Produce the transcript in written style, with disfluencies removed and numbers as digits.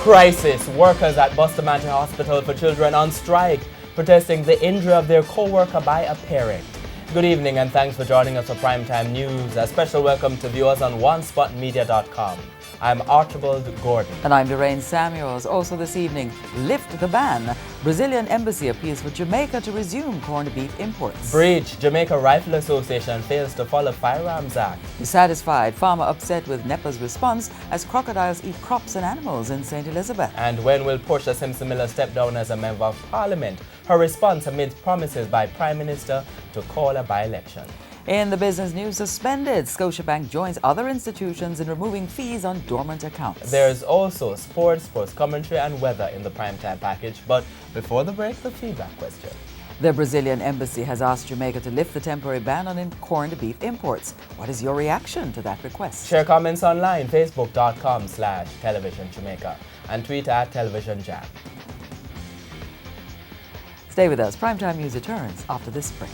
Crisis. Workers at Bustamante Hospital for Children on strike, protesting the injury of their co-worker by a parent. Good evening and thanks for joining us for Primetime News. A special welcome to viewers on onespotmedia.com. I'm Archibald Gordon. And I'm Lorraine Samuels. Also this evening, lift the ban. Brazilian embassy appeals for Jamaica to resume corned beef imports. Breach. Jamaica Rifle Association fails to follow Firearms Act. Dissatisfied farmer upset with NEPA's response as crocodiles eat crops and animals in St. Elizabeth. And when will Portia Simpson Miller step down as a member of Parliament? Her response amid promises by Prime Minister to call a by-election. In the business news, suspended. Scotiabank joins other institutions in removing fees on dormant accounts. There's also sports commentary and weather in the primetime package. But before the break, the feedback question. The Brazilian embassy has asked Jamaica to lift the temporary ban on corned beef imports. What is your reaction to that request? Share comments online, facebook.com/Television Jamaica and tweet at Television Jam. Stay with us. Primetime News returns after this break.